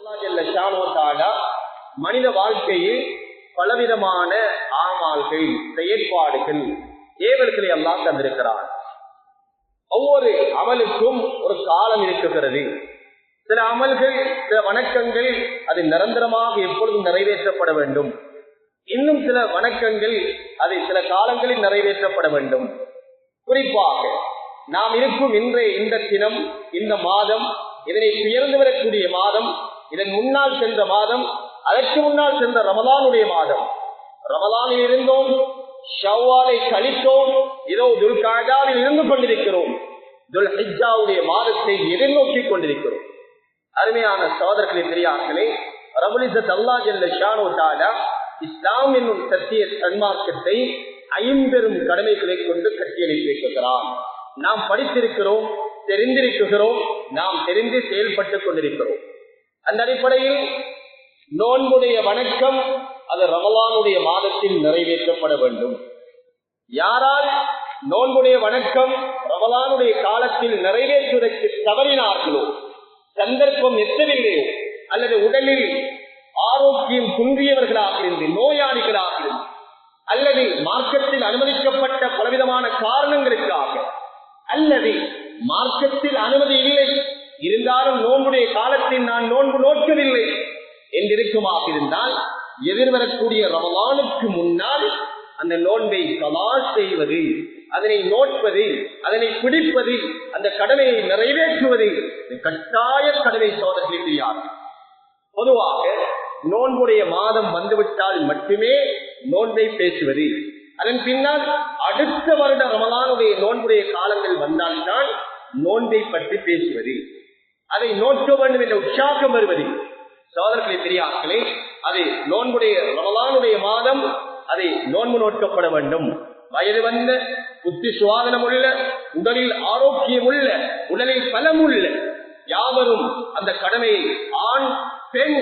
அல்லாஹ் ஜல்ல ஷானு தஆலா மனித வாழ்க்கையில் பலவிதமான ஆமால்கள், செயற்பாடுகள், ஏவல்களை அல்லாஹ் தந்திருக்கிறார். ஒவ்வொரு அமலுக்கும் ஒரு காலம் இருக்குகிறது. சில அமல்கள், சில வணக்கங்கள் அது நிரந்தரமாக எப்பொழுதும் நிறைவேற்றப்பட வேண்டும். இன்னும் சில வணக்கங்கள் அது சில காலங்களில் நிறைவேற்றப்பட வேண்டும். குறிப்பாக நாம் இருக்கும் இன்றைய இந்த தினம், இந்த மாதம், இதனை உயர்ந்து வரக்கூடிய மாதம், இதன் முன்னால் சென்ற மாதம், அதற்கு முன்னால் சென்ற ரமலானுடைய மாதம். ரமலானில் இருந்தோம், ஷவ்வாலை கழித்தோம், இதோ துல்காஜாவில் இருந்து கொண்டிருக்கிறோம், துல்ஹிஜ்ஜாவுடைய மாதத்தை எதிர்நோக்கிக் கொண்டிருக்கிறோம். அருமையான சகோதரர்களே, பெரியார்களே, ரப்புல் இஸ்ஸத் அல்லாஹ் ஜல்ல ஷானு தஆலா இஸ்லாம் என்னும் சத்திய சன்மார்க்கத்தை ஐம்பெரும் கடமைகளை கொண்டு கட்டியெழுப்பியிருக்கிறான். நாம் படித்திருக்கிறோம், தெரிந்திருக்கிறோம், நாம் தெரிந்து செயல்பட்டுக் கொண்டிருக்கிறோம். அந்த அடிப்படையில் நோன்புடைய வணக்கம் அது ரமலானுடைய மாதத்தில் நிறைவேற்றப்பட வேண்டும். யாரால் நோன்புடைய வணக்கம் ரமலானுடைய காலத்தில் நிறைவேற்றுவதற்கு தவறினார்களோ, சந்தர்ப்பம் எத்தவில்லையோ, அல்லது உடலில் ஆரோக்கியம் குன்றியவர்களாக இருந்து, நோயாளிகளாக இருந்து, அல்லது மார்க்கத்தில் அனுமதிக்கப்பட்ட பலவிதமான காரணங்களுக்காக, அல்லது மார்க்கத்தில் அனுமதி இல்லை இருந்தாலும் நோன்புடைய காலத்தில் நான் நோன்பு நோக்கவில்லை என்றிருக்குமாக இருந்தால், எதிர்வரக்கூடிய ரமலானுக்கு முன்னால் அந்த நோன்பை கலா செய்வது, அதனை நோட்பது, அதனை பிடிப்பது, அந்த கடமையை நிறைவேற்றுவது கட்டாய கடமை. சோதனை தெரியாது. பொதுவாக நோன்புடைய மாதம் வந்துவிட்டால் மட்டுமே நோன்பை பேசுவது, அதன் பின்னால் அடுத்த வருட ரமலானுடைய நோன்புடைய காலங்கள் வந்தால்தான் நோன்பை பற்றி பேசுவது, அதை நோக்க வேண்டும் என்ற உற்சாகம் வருவது. சோதரர்களை தெரியார்களே, அது நோன்புடைய ரமலானுடைய மாதம், அதை நோன்பு நோக்கப்பட வேண்டும். வயது வந்த, புத்தி சுவாதனம் உள்ள, உடலில் ஆரோக்கியம் உள்ள, உடலில் பலம் உள்ள யாவரும் அந்த கடமையை, ஆண் பெண்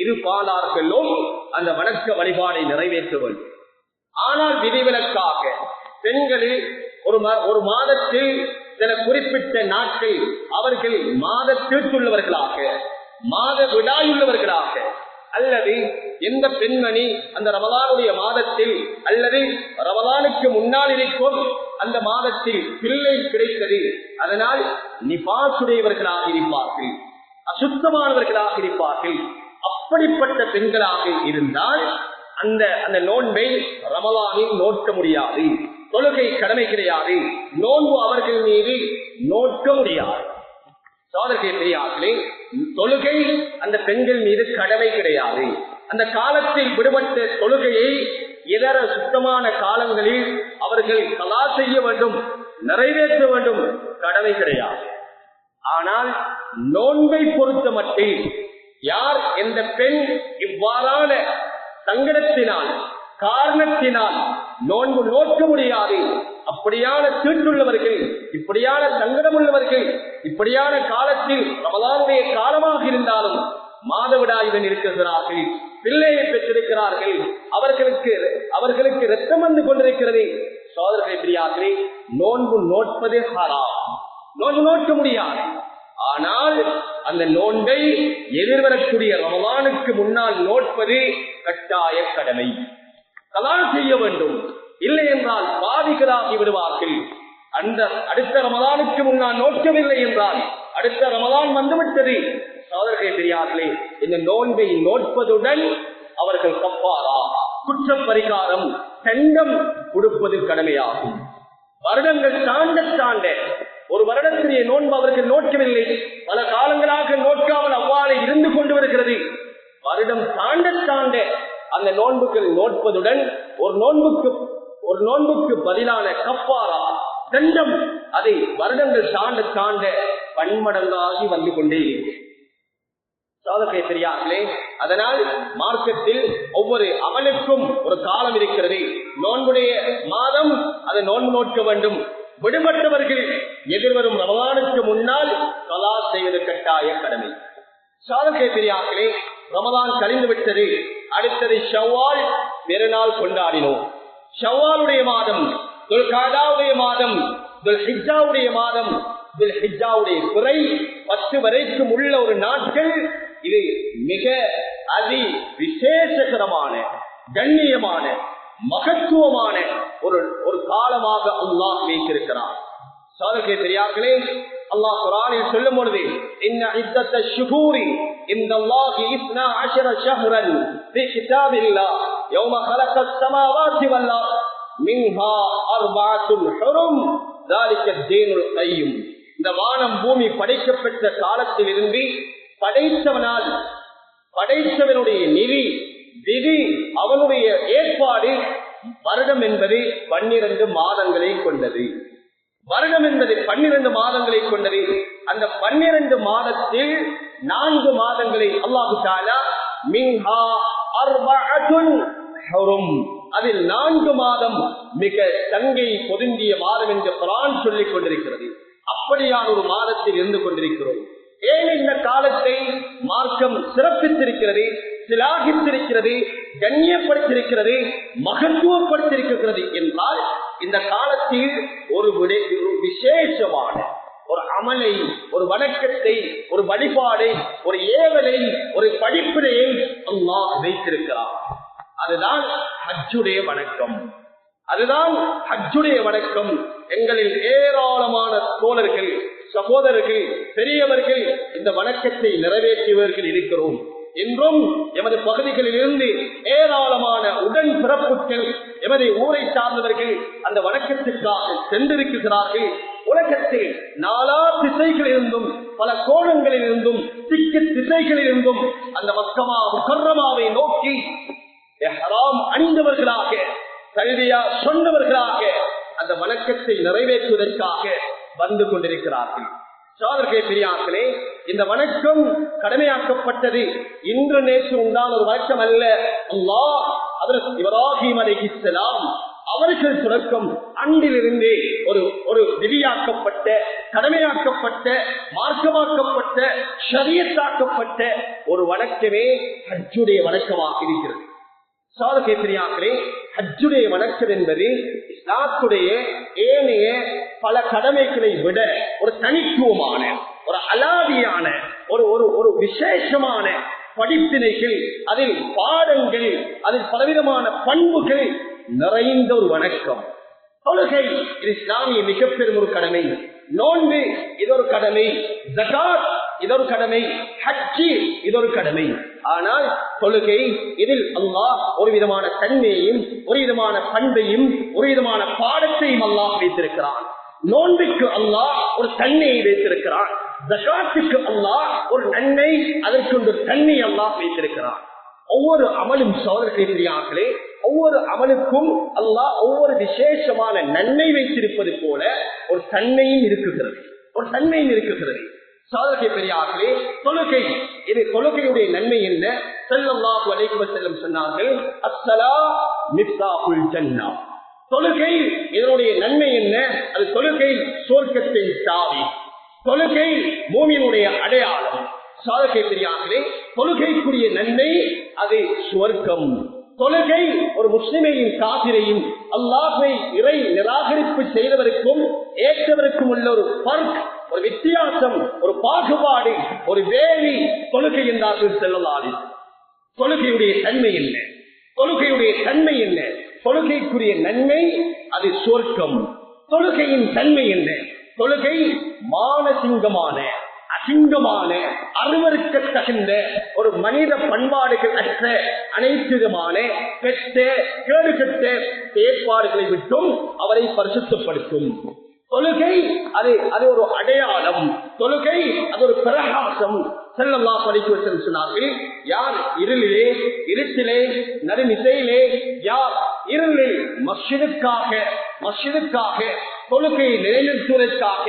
இரு பாலார்களும் அந்த வணக்க வழிபாடை நிறைவேற்ற வேண்டும். ஆனால் விதிவிலக்காக பெண்களில் ஒரு மாதத்தில் சில குறிப்பிட்ட நாட்கள் அவர்கள் மாதத்திற்குள்ளவர்களாக, மாத விடாயுள்ளவர்களாக, அல்லது எந்த பெண்மணி அந்த ரமலானுடைய மாதத்தில் அல்லது ரமலானுக்கு முன்னால் இருக்கும் அந்த மாதத்தில் பிள்ளை கிடைத்தது, அதனால் நிபாசுடையவர்களாக இருப்பார்கள், அசுத்தமானவர்களாக இருப்பார்கள். அப்படிப்பட்ட பெண்களாக இருந்தால் அந்த நோன்பை ரமலானில் நோக்க முடியாது. தொழுகை கடமை கிடையாது, நோன்பு அவர்கள் மீது நோக்க முடியாது. சோதரர்களே, பெரியார்களே, தொழுகை அந்த பெண்கள் மீது கடமை கிடையாது. அந்த காலத்தில் விடுபட்ட தொழுகையை இதர சுத்தமான காலங்களில் அவர்கள் கலா செய்ய வேண்டும், நிறைவேற்ற வேண்டும், கடமை கிடையாது. ஆனால் நோன்பை பொறுத்த மட்டில் யார் எந்த பெண் இவ்வாறான சங்கடத்தினால், காரணத்தினால் நோன்பு நோக்க முடியாது, அப்படியான தீட்டுள்ளவர்கள், இப்படியான சங்கடம் உள்ளவர்கள், இப்படியான காலத்தில் ரமலானுடைய காலமாக இருந்தாலும் மாதவிடாயுடன் இருக்கிறார்கள், பிள்ளையை பெற்றிருக்கிறார்கள், அவர்களுக்கு இரத்தம் வந்து கொண்டிருக்கிறது. சோதரர்களை பிரியார்களே, நோன்பு நோட்பது ஹராம், நோன்பு நோக்க முடியாது. ஆனால் அந்த நோன்பை எதிர்வரக்கூடிய ரமலானுக்கு முன்னால் நோட்பது கட்டாய கடமை, கலா செய்ய வேண்டும். இல்லை என்றால் பாதிகளாகி விடுவார்கள். அந்த அடுத்த ரமலானுக்கு முன்னால் நோக்கவில்லை என்றால் அடுத்த ரமலான் வந்துவிட்டது. சோதரர்களே, பெரியார்களே, இந்த நோன்பை நோட்பதுடன் அவர்கள் கஃபாரா, குற்ற பரிகாரம், தண்டம் கொடுப்பது கடமையாகும். வருடங்கள் தாண்ட ஒரு வருடத்திலே நோன்பு அவர்கள் நோக்கவில்லை, பல காலங்களாக நோக்காமல் அவ்வாறு இருந்து கொண்டு வருகிறது. வருடம் தாண்ட அந்த நோன்புகள் நோட்பதுடன் ஒரு நோன்புக்கு பதிலான கஃபாரா, தண்டம், அதை வருடங்கள் தாண்ட பன்மடங்காகி வந்து கொண்டே இருக்கும். சோதனை பெரியார்களே, அதனால் மார்க்கத்தில் ஒவ்வொரு அமலுக்கும் ஒரு காலம் இருக்கிறது. நோன்புடைய மாதம் அதை நோன்பு நோக்க வேண்டும். விடுபட்டவர்கள் எதிர்வரும் ரமலானுக்கு முன்னால் கலா செய்வது கட்டாய கடமை. சோதனை பெரியார்களே, ரமலான் கழிந்து விட்டது, அடுத்தது ஷவ்வால் பெருநாள் கொண்டாடினோம். ஷவ்வாலுடைய மாதம், துல்காதாவுடைய மாதம், துல்ஹிஜ்ஜாவுடைய மாதம், துல்ஹிஜ்ஜாவுடைய குறை 10 வரைக்கும் உள்ள ஒரு நாட்கள், இது மிக அதி விசேஷகரமான கண்ணியமான மகத்துவமான ஒரு காலமாக அல்லாஹ் வைத்திருக்கிறார். சாதகே பெரியார்களே, அல்லாஹ் குர்ஆனில் சொல்லும் பொழுது இன்ன இத்தத்த ஷுஹூரி இந்தல்லாஹி 12 ஷஹ்ரன் ஃபீ கிதாபில்லாஹ் யௌம خلقஸ் ஸமாவாத்தி வல் அர்த் மின்ஹா அர்பஅத்துன் ஹுரும் ذلك الدين القيم. இந்த வானம் பூமி படைக்கப்பட்ட காலத்திலிருந்து படைத்தவனுடைய நிதி விதி அவனுடைய ஏற்பாடு வருடம் என்பது 12 மாதங்களை கொண்டது. வருடம் என்பது 12 மாதங்களை கொண்டது. அந்த 12 மாதத்தில் 4 மாதங்களை அல்லாஹு தஆலா மின்ஹா அர்பஅத்துன் ஹுரும், அதில் 4 மாதம் மிக சங்கை பொருந்திய மாதம் என்று குர்ஆன் சொல்லிக் கொண்டிருக்கிறது. அப்படியான ஒரு மாதத்தில் இருந்து கொண்டிருக்கிறோம். ஏன் இந்த காலத்தை மார்க்கம் சிறப்பித்திருக்கிறது, சிலாகித்திருக்கிறது, கண்ணியப்படுத்திருக்கிறது, மகத்துவப்படுத்திருக்கிறது என்றால் இந்த காலத்தில் ஒரு விசேஷமான ஒரு அமலை, ஒரு வணக்கத்தை, ஒரு வழிபாடை, ஒரு ஏவலை, ஒரு படிப்பினையை அல்லாஹ் வைத்திருக்கிறார். அதுதான் ஹஜ்ஜுடைய வணக்கம். அதுதான் ஹஜ்ஜுடைய வணக்கம். எங்களில் ஏராளமான தோழர்கள், சகோதரர்கள், பெரியவர்கள் இந்த வணக்கத்தை நிறைவேற்றியவர்கள் இருக்கிறோம். இன்றும் எமது பகுதிகளில் இருந்து ஏராளமான உடன் பிறப்புகள், எமது ஊரை சார்ந்தவர்கள் அந்த வணக்கத்திற்காக சென்றிருக்கிறார்கள். உலகத்தில் நாலா திசைகளில் இருந்தும், பல கோணங்களில் இருந்தும், திக்கு திசைகளில் இருந்தும் அந்த மக்கமா முகர்ரமாவை நோக்கி இஹ்ராம் அணிந்தவர்களாக, கல்வியா சொன்னவர்களாக அந்த வணக்கத்தை நிறைவேற்றுவதற்காக வந்து கொண்டிருக்கிறார்கள். சகோதரர்களே, பெரியார்களே, இந்த வணக்கம் கடமையாக்கப்பட்டது இன்று நேற்று உண்டான ஒரு வணக்கம் அல்ல. அல்லாஹ் ஹஜ்ரத் இப்ராஹீம் அலைஹிஸ்ஸலாம் அவர்கள் தொடக்கம் அன்றிலிருந்தே ஒரு விதியாக்கப்பட்ட, கடமையாக்கப்பட்ட, மார்க்கமாக்கப்பட்ட, ஷரியத்தாக்கப்பட்ட ஒரு வணக்கமே ஹஜ்ஜுடைய வணக்கமாக இருக்கிறது. சாதகே பெரியார்களே, ஹஜ்ஜுடைய வணக்கம் என்பது இஸ்லாத்துடைய ஏனைய பல கடமைகளை விட ஒரு தனித்துவமான, ஒரு அலாதியான, ஒரு விசேஷமான படிப்பினைகள், அதில் பாடங்கள், அதில் பலவிதமான பண்புகள் நிறைந்த ஒரு வணக்கம். தொழுகை இது இஸ்லாமிய மிக பெரும் ஒரு கடமை. நோன்பு இது ஒரு கடமை, ஜகாத் இது ஒரு கடமை, ஹஜ்ஜி இது ஒரு கடமை. ஆனால் தொழுகை இதில் அல்லாஹ் ஒரு விதமான தன்மையையும், ஒரு விதமான பண்பையும், ஒரு விதமான பாடத்தையும் அல்லாஹ் வைத்திருக்கிறான். நோன்பிற்கு அல்லாஹ் ஒரு தன்மையை வைத்திருக்கிறான். ஜகாத்துக்கு அல்லாஹ் ஒரு நன்மை, அதற்கு ஒரு தன்மை அல்லாஹ் வைத்திருக்கிறான். ஒவ்வொரு அமலும் சகோதரர்களே, ஒவ்வொரு அமலுக்கும் அல்லாஹ் ஒவ்வொரு விசேஷமான நன்மை வைத்திருப்பது போல ஒரு தன்மையும் இருக்குகிறது, ஒரு தன்மையும் இருக்குகிறது. சகோதரர்களே, பெரியார்களே, தொழுகை இது தொழுகையுடைய நன்மை என்ன? ஸல்லல்லாஹு அலைஹி வஸல்லம் சொன்னார்கள், அஸ்ஸலா மிஃப்தாஹுல் ஜன்னah. தொழுகை இதனுடைய நன்மை என்ன? அது தொழுகை சொர்க்கத்தின் சாவி, தொழுகை பூமியினுடைய அடையாளம். சகோதரர்களே, பெரியார்களே, தொழுகைக்குரிய நன்மை அது சுவர்க்கம். தொழுகை ஒரு முஸ்லிமையும் காபிரையும், அல்லாஹ்வை இறை நிராகரிப்பு செய்தவருக்கும் ஏற்றவருக்கும் உள்ள ஒரு பர்க், ஒரு வித்தியாசம், ஒரு பாகுபாடு, ஒரு வேலி தொழுகை என்றார்கள் ஸல்லல்லாஹு அலைஹி வஸல்லம். தொழுகையுடைய தன்மை என்ன? தொழுகையுடைய தன்மை என்ன? தொழுகைக்குரிய நன்மை அது சொர்க்கம். தொழுகையின் தன்மை என்ன? தொழுகை மானசிங்கமான, அசிங்கமான, அருவருக்க தகுந்த ஒரு மனித பண்பாடுகள் அற்ற அனைத்து விதமான கெட்ட கேடுகட்ட ஏற்பாடுகளை விட்டும் அவரை பரிசுத்தப்படுத்தும். தொழுகை அது ஒரு அடையாளம், தொழுகை அது ஒரு பிரகாசம். ஸல்லல்லாஹு அலைஹி வஸல்லம் சொன்னார்கள், யார் இருட்டிலே நடுநிசையிலே, யார் இருளில் மஸ்ஜிதுக்காக தொழுகையை நிலைநிறுத்துவதற்காக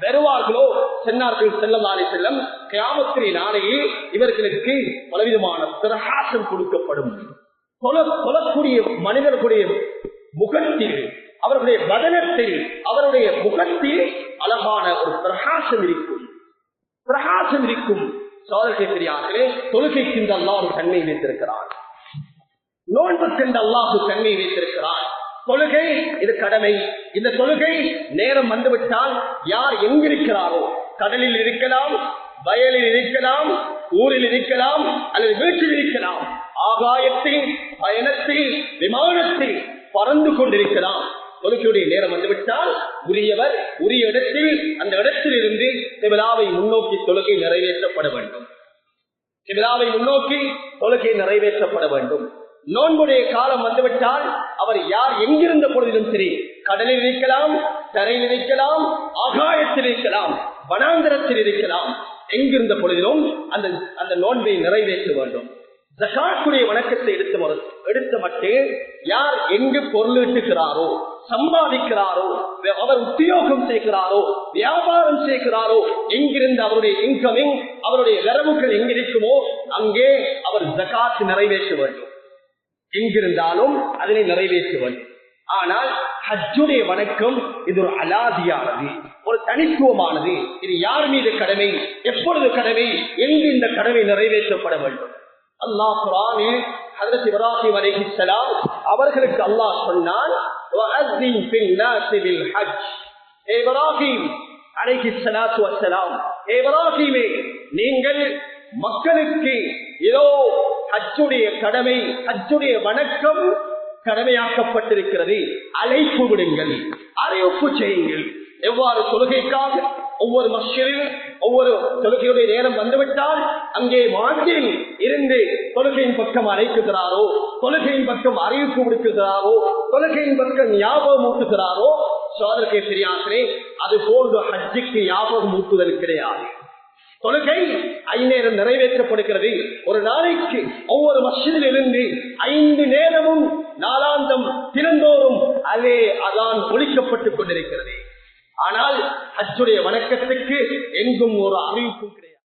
வருவார்களோ சொன்னார்கள் ஸல்லல்லாஹு அலைஹி வஸல்லம், கியாமத்தின் நாளையில் இவர்களுக்கு பலவிதமான பிரகாசம் கொடுக்கப்படும். தொழக்கூடிய மனிதர்களுடைய முகத்தில், அவருடைய வதனத்தில், அவருடைய முகத்தில் அழகான ஒரு பிரகாசம் இருக்கும், பிரகாசம் இருக்கும். சகோதரர்களே, பெரியார்களே, தொழுகைக்கு இந்த அல்லாஹ் ஒரு தன்மை வைத்திருக்கிறான். நோன்புக்கு இந்த அல்லாஹ் தன்மை வைத்திருக்கிறான். தொழுகை இது கடமை. இந்த தொழுகை நேரம் வந்துவிட்டால் யார் எங்கிருக்கிறாரோ, கடலில் இருக்கலாம், வயலில் இருக்கலாம், ஊரில் இருக்கலாம், அல்லது வீட்டில் இருக்கலாம், ஆகாயத்தில், பயணத்தில், விமானத்தில் பறந்து கொண்டிருக்கலாம். தொழுகையுடைய நேரம் வந்துவிட்டால் உரியவர் உரிய இடத்தில் அந்த இடத்தில் இருந்து கிபிலாவை முன்னோக்கி தொழுகை நிறைவேற்றப்பட வேண்டும். கிபிலாவை முன்னோக்கி தொழுகை நிறைவேற்றப்பட வேண்டும். நோன்புடைய காலம் வந்துவிட்டால் அவர் யார் எங்கிருந்த பொழுதிலும் சரி, கடலில் இருக்கலாம், தரையில் இருக்கலாம், ஆகாயத்தில் இருக்கலாம், வனாந்தரத்தில் இருக்கலாம், எங்கிருந்த பொழுதிலும் அந்த நோன்பை நிறைவேற்ற வேண்டும். ஜகாத்துடைய வணக்கத்தை எடுத்த மட்டும் யார் எங்கு பொருளீட்டுகிறாரோ, சம்பாதிக்கிறாரோ, அவர் உத்தியோகம் செய்கிறாரோ, வியாபாரம் செய்கிறாரோ, எங்கிருந்து அவருடைய இன்கமிங், அவருடைய வரவுகள் எங்கிருக்குமோ அங்கே அவர் ஜகாத் நிறைவேற்ற வேண்டும். எங்கிருந்தாலும் அதனை நிறைவேற்ற வேண்டும். ஆனால் ஹஜ்ஜுடைய வணக்கம் இது ஒரு அலாதியானது, ஒரு தனித்துவமானது. இது யார் மீது கடமை, எப்பொழுது கடமை, எங்கு இந்த கடமை நிறைவேற்றப்பட வேண்டும்? அல்லாஹ் குர்ஆனில் ஹஜ்ரத் இப்ராஹிம் அலைஹிஸ்ஸலாம் அவர்களுக்கு அல்லாஹ் சொன்னான், வஅஸின் ஃபில் நாஸி பில் ஹஜ். இப்ராஹிம் அலைஹிஸ்ஸலாத்து வஸ்ஸலாம், இப்ராஹிமே நீங்கள் மக்களுக்கு இதோ ஹஜ்ஜுடைய கடமை, ஹஜ்ஜுடைய வணக்கம் கடமையாக்கப்பட்டிருக்கிறது, அழைப்பு விடுங்கள், அறிவிப்பு செய்யுங்கள். எவ்வாறு தொழுகைக்காக ஒவ்வொரு மஸ்ஜிதில் ஒவ்வொரு தொழுகையுடைய நேரம் வந்துவிட்டால் அங்கே வாக்கில் இருந்து தொழுகையின் பக்கம் அழைக்குகிறாரோ, தொழுகையின் பக்கம் அறிவிப்பு விடுக்குகிறாரோ, தொழுகையின் பக்கம் ஞாபகம் ஊட்டுகிறாரோ, சோதரக்கை பெரியாசரே, அது போன்று ஹஜ்ஜுக்கு ஞாபகம் ஊட்டுதல் கிடையாது. தொழுகை ஐநேரம் நிறைவேற்றப்படுகிறது. ஒரு நாளைக்கு ஒவ்வொரு மஸ்ஜிதில் இருந்து 5 நேரமும் நாளாந்தம் தினந்தோறும் அதே அதான் ஒலிக்கப்பட்டுக் கொண்டிருக்கிறது. ஆனால் ஹஜ்ஜுடைய வணக்கத்துக்கு எங்கும் ஒரு அறிவிப்பும் கிடையாது.